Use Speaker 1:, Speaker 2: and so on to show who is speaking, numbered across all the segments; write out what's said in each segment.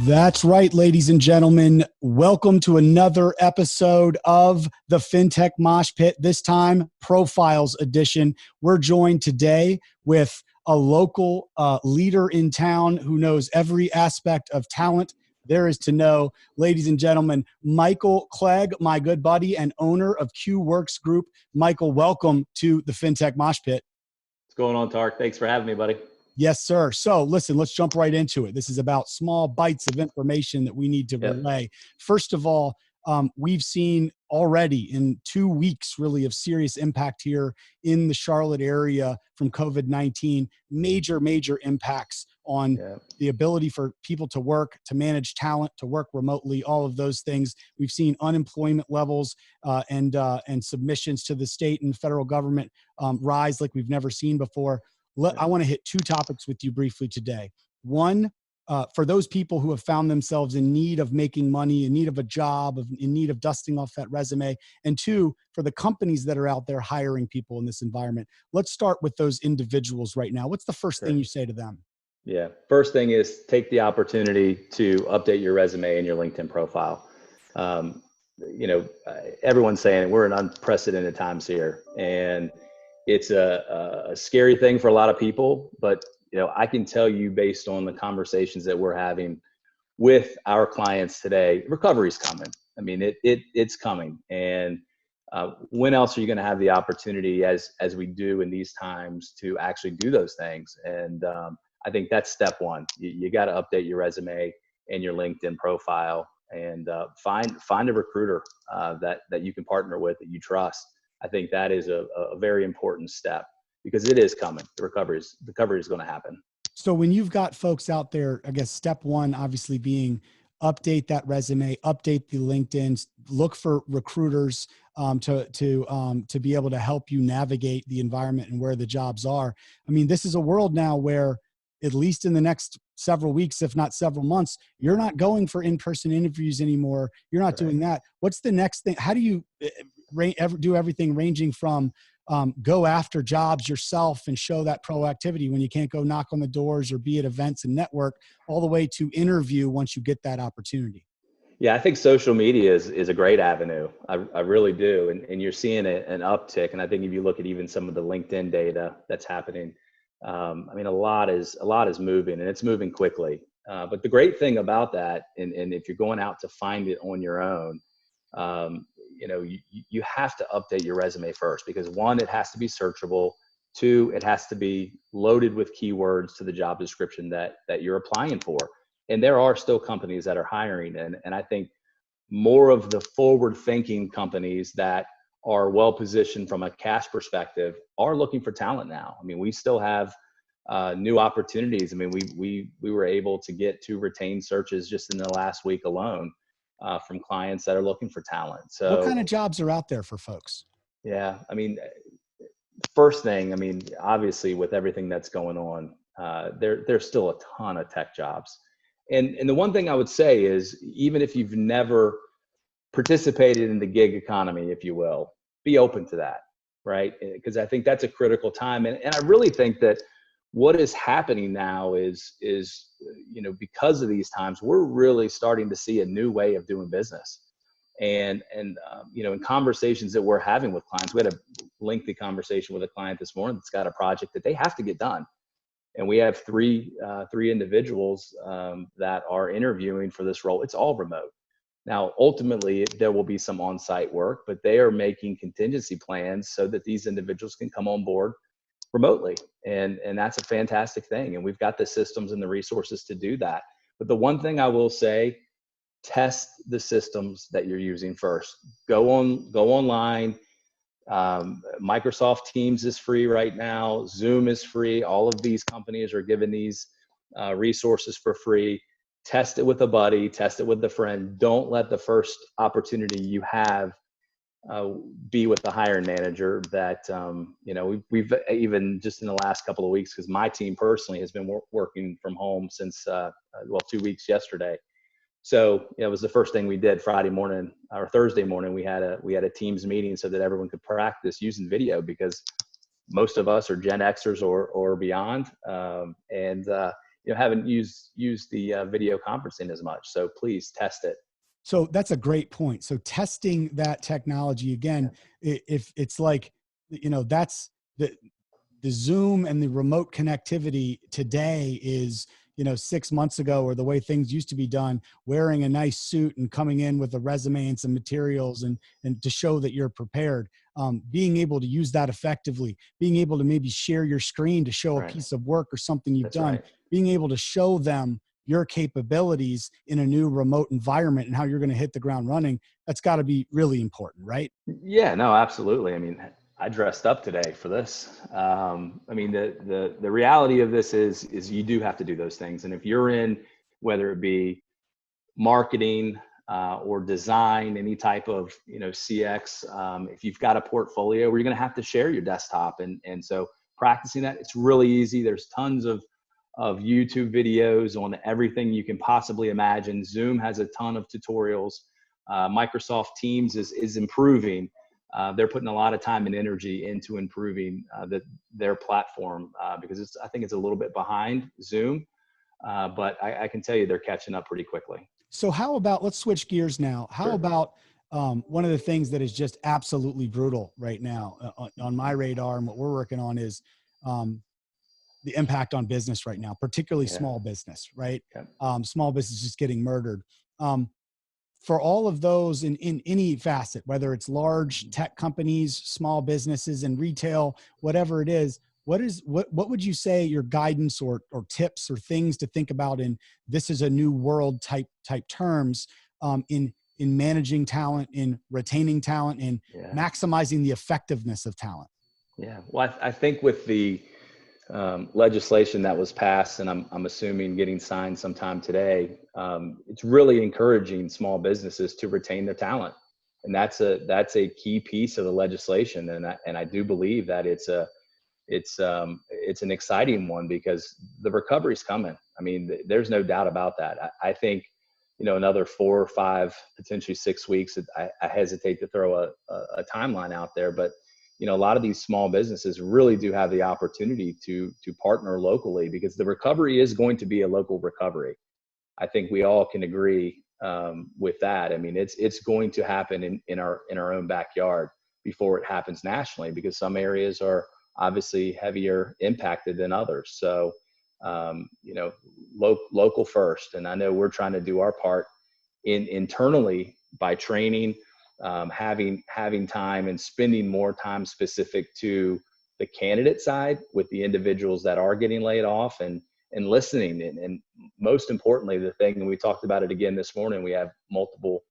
Speaker 1: That's right, ladies and gentlemen. Welcome to another episode of the Fintech Moshpit, this time Profiles Edition. We're joined today with a local leader in town who knows every aspect of talent there is to know. Ladies and gentlemen, Michael Clegg, my good buddy and owner of QWorks Group. Michael, welcome to the Fintech Moshpit.
Speaker 2: What's going on, Tark? Thanks for having me, buddy.
Speaker 1: Yes, sir. So listen, let's jump right into it. This is about small bites of information that we need to relay. First of all, we've seen already in 2 weeks really of serious impact here in the Charlotte area from COVID-19, major impacts on the ability for people to work, to manage talent, to work remotely, all of those things. We've seen unemployment levels and submissions to the state and federal government rise like we've never seen before. I want to hit 2 topics with you briefly today. One, for those people who have found themselves in need of making money, in need of a job, in need of dusting off that resume. And 2, for the companies that are out there hiring people in this environment. Let's start with those individuals right now. What's the first thing you say to them?
Speaker 2: Yeah. First thing is take the opportunity to update your resume and your LinkedIn profile. Everyone's saying we're in unprecedented times here, and it's a scary thing for a lot of people, but I can tell you based on the conversations that we're having with our clients today, recovery's coming. I mean, it's coming. And when else are you going to have the opportunity as we do in these times to actually do those things? And I think that's step one. You got to update your resume and your LinkedIn profile, and find a recruiter that you can partner with, that you trust. I think that is a very important step, because it is coming. The recovery is going to happen.
Speaker 1: So when you've got folks out there, I guess step one obviously being update that resume, update the LinkedIn, look for recruiters to be able to help you navigate the environment and where the jobs are. I mean, this is a world now where, at least in the next several weeks, if not several months, you're not going for in-person interviews anymore. You're not doing that. What's the next thing? How do you do everything ranging from go after jobs yourself and show that proactivity when you can't go knock on the doors or be at events and network, all the way to interview once you get that opportunity?
Speaker 2: Yeah, I think social media is a great avenue. I really do. And you're seeing an uptick. And I think if you look at even some of the LinkedIn data that's happening, I mean, a lot is moving, and it's moving quickly. But the great thing about that, and if you're going out to find it on your own, you have to update your resume first, because 1, it has to be searchable. 2, it has to be loaded with keywords to the job description that you're applying for. And there are still companies that are hiring. And I think more of the forward thinking companies that are well positioned from a cash perspective are looking for talent now. I mean, we still have new opportunities. I mean, we were able to get 2 retained searches just in the last week alone from clients that are looking for talent. So
Speaker 1: what kind of jobs are out there for folks?
Speaker 2: Yeah, I mean, first thing, I mean, obviously with everything that's going on, there's still a ton of tech jobs. And the one thing I would say is, even if you've never participated in the gig economy, if you will, be open to that, right? Because I think that's a critical time. And I really think that what is happening now is because of these times, we're really starting to see a new way of doing business. And in conversations that we're having with clients, we had a lengthy conversation with a client this morning that's got a project that they have to get done. And we have three individuals that are interviewing for this role. It's all remote. Now, ultimately, there will be some on-site work, but they are making contingency plans so that these individuals can come on board remotely. And that's a fantastic thing. And we've got the systems and the resources to do that. But the one thing I will say, test the systems that you're using first. Go online. Microsoft Teams is free right now. Zoom is free. All of these companies are giving these resources for free. Test it with a buddy, test it with a friend. Don't let the first opportunity you have be with the hiring manager that, we've even just in the last couple of weeks, because my team personally has been working from home since, 2 weeks yesterday. So it was the first thing we did Friday morning or Thursday morning. We had a Teams meeting so that everyone could practice using video, because most of us are Gen Xers or beyond. haven't used the video conferencing as much. So please test it.
Speaker 1: So that's a great point. So testing that technology again, if it's like, that's the Zoom and the remote connectivity today is, 6 months ago, or the way things used to be done, wearing a nice suit and coming in with a resume and some materials and to show that you're prepared. Being able to use that effectively, being able to maybe share your screen to show a piece of work or something you've done, being able to show them your capabilities in a new remote environment and how you're going to hit the ground running. That's got to be really important, right?
Speaker 2: Yeah, no, absolutely. I mean, I dressed up today for this. I mean, the reality of this is you do have to do those things. And if you're in, whether it be marketing or design, any type of, CX, if you've got a portfolio where you're going to have to share your desktop. And so practicing that, it's really easy. There's tons of YouTube videos on everything you can possibly imagine. Zoom has a ton of tutorials. Microsoft Teams is improving. They're putting a lot of time and energy into improving their platform because I think it's a little bit behind Zoom, but I can tell you they're catching up pretty quickly.
Speaker 1: So how about, let's switch gears now. How about one of the things that is just absolutely brutal right now on my radar and what we're working on is the impact on business right now, particularly small business, right? Small business is getting murdered. For all of those in any facet, whether it's large tech companies, small businesses and retail, whatever it is, what would you say your guidance or tips or things to think about in this is a new world type terms in managing talent, in retaining talent, in maximizing the effectiveness of talent?
Speaker 2: Yeah, well, I think with the legislation that was passed, and I'm assuming getting signed sometime today, it's really encouraging small businesses to retain their talent, and that's a key piece of the legislation. And I do believe that it's an exciting one because the recovery's coming. I mean, there's no doubt about that. I think another 4 or 5, potentially 6 weeks. I hesitate to throw a timeline out there, but a lot of these small businesses really do have the opportunity to partner locally because the recovery is going to be a local recovery. I think we all can agree with that. I mean, it's going to happen in our own backyard before it happens nationally because some areas are obviously heavier impacted than others. So, local first. And I know we're trying to do our part internally by training, having time and spending more time specific to the candidate side with the individuals that are getting laid off and listening. And most importantly, the thing, and we talked about it again this morning, we have multiple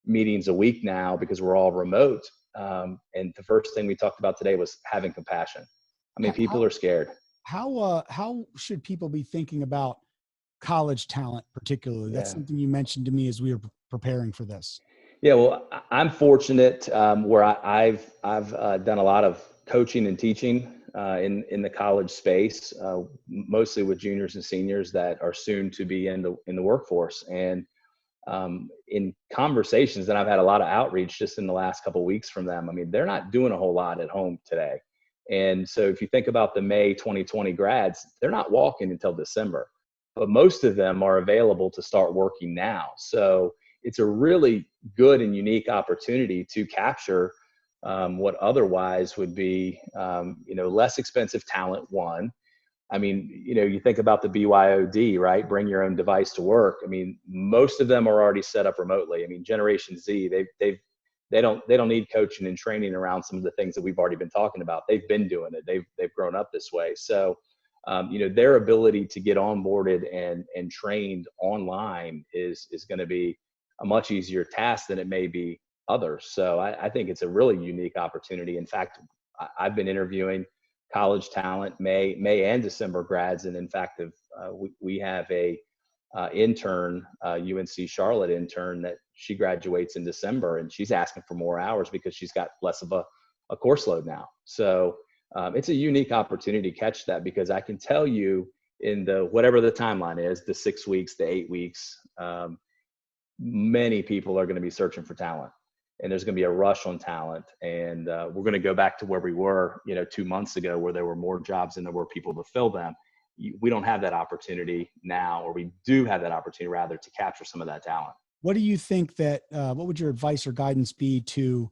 Speaker 2: meetings a week now because we're all remote. And the first thing we talked about today was having compassion. I mean, people are scared.
Speaker 1: How should people be thinking about college talent particularly? That's something you mentioned to me as we were preparing for this.
Speaker 2: Yeah, well, I'm fortunate where I've done a lot of coaching and teaching in the college space, mostly with juniors and seniors that are soon to be in the workforce. And in conversations, and I've had a lot of outreach just in the last couple of weeks from them. I mean, they're not doing a whole lot at home today. And so if you think about the May 2020 grads, they're not walking until December, but most of them are available to start working now. So it's a really good and unique opportunity to capture what otherwise would be, less expensive talent. One, I mean, you think about the BYOD, right? Bring your own device to work. I mean, most of them are already set up remotely. I mean, Generation Z, they don't need coaching and training around some of the things that we've already been talking about. They've been doing it. They've grown up this way. So, their ability to get onboarded and trained online is going to be a much easier task than it may be others. So I think it's a really unique opportunity. In fact, I've been interviewing college talent, May and December grads. And in fact, we have a intern, UNC Charlotte intern that she graduates in December, and she's asking for more hours because she's got less of a course load now. So it's a unique opportunity to catch that, because I can tell you in whatever the timeline is, the 6 weeks, the 8 weeks, many people are going to be searching for talent, and there's going to be a rush on talent. And we're going to go back to where we were, 2 months ago, where there were more jobs than there were people to fill them. we don't have that opportunity now, or we do have that opportunity rather to capture some of that talent.
Speaker 1: What do you think that, what would your advice or guidance be to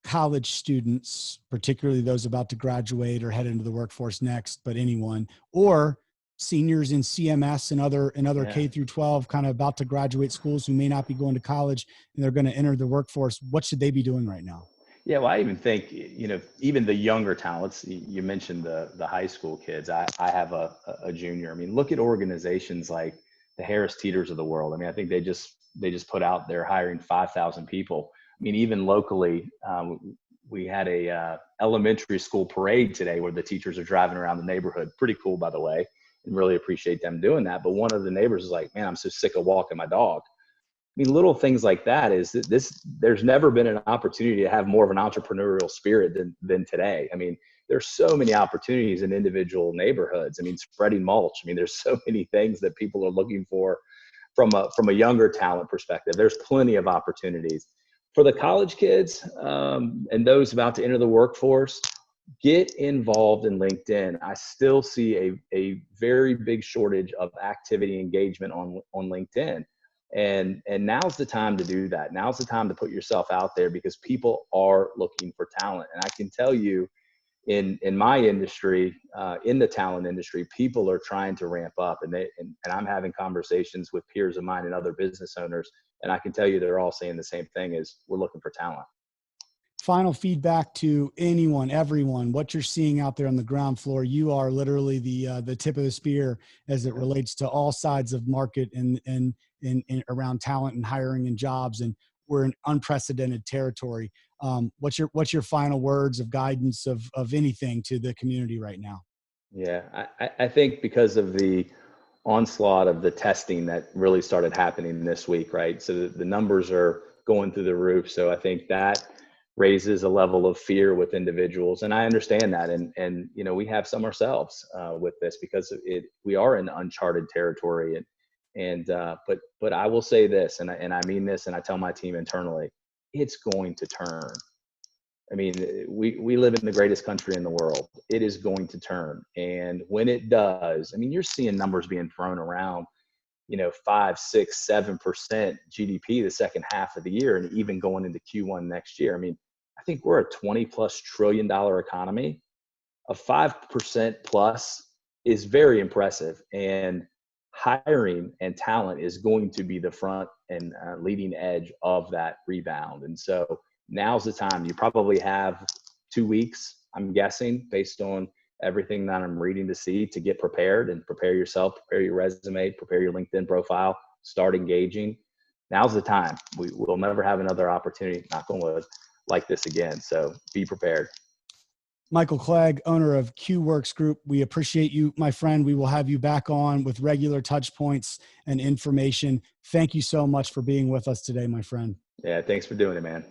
Speaker 1: college students, particularly those about to graduate or head into the workforce next, but anyone, or seniors in CMS and other
Speaker 2: Yeah.
Speaker 1: K through 12 kind of about to graduate schools who may not be going to college and they're going to enter the workforce? What should they be doing right now?
Speaker 2: Yeah, well, I even think, even the younger talents, you mentioned the high school kids. I have a junior. I mean, look at organizations like the Harris Teeters of the world. I mean, I think they just put out they're hiring 5,000 people. I mean, even locally, we had a elementary school parade today where the teachers are driving around the neighborhood. Pretty cool, by the way, and really appreciate them doing that. But one of the neighbors is like, man, I'm so sick of walking my dog. I mean, little things like that is that there's never been an opportunity to have more of an entrepreneurial spirit than today. I mean, there's so many opportunities in individual neighborhoods. I mean, spreading mulch. I mean, there's so many things that people are looking for from a younger talent perspective. There's plenty of opportunities for the college kids and those about to enter the workforce. Get involved in LinkedIn. I still see a very big shortage of activity engagement on LinkedIn. And now's the time to do that. Now's the time to put yourself out there because people are looking for talent. And I can tell you in my industry, in the talent industry, people are trying to ramp up and I'm having conversations with peers of mine and other business owners. And I can tell you they're all saying the same thing is we're looking for talent.
Speaker 1: Final feedback to anyone, everyone, what you're seeing out there on the ground floor. You are literally the tip of the spear as it relates to all sides of market and around talent and hiring and jobs. And we're in unprecedented territory. What's your final words of guidance of anything to the community right now?
Speaker 2: Yeah, I think because of the onslaught of the testing that really started happening this week, right? So the numbers are going through the roof. So I think that raises a level of fear with individuals. And I understand that. And we have some ourselves with this because we are in uncharted territory. But I will say this, and I mean this, and I tell my team internally, it's going to turn. I mean, we live in the greatest country in the world. It is going to turn. And when it does, I mean, you're seeing numbers being thrown around, 5, 6, 7% GDP the second half of the year, and even going into Q1 next year. I mean, I think we're a $20+ trillion economy. A 5% plus is very impressive. And hiring and talent is going to be the front and leading edge of that rebound. And so now's the time. You probably have 2 weeks, I'm guessing, based on everything that I'm reading to see, to get prepared and prepare yourself, prepare your resume, prepare your LinkedIn profile, start engaging. Now's the time. We'll never have another opportunity, knock on wood, like this again. So be prepared.
Speaker 1: Michael Clegg, owner of QWorks Group. We appreciate you, my friend. We will have you back on with regular touch points and information. Thank you so much for being with us today, my friend.
Speaker 2: Yeah, thanks for doing it, man.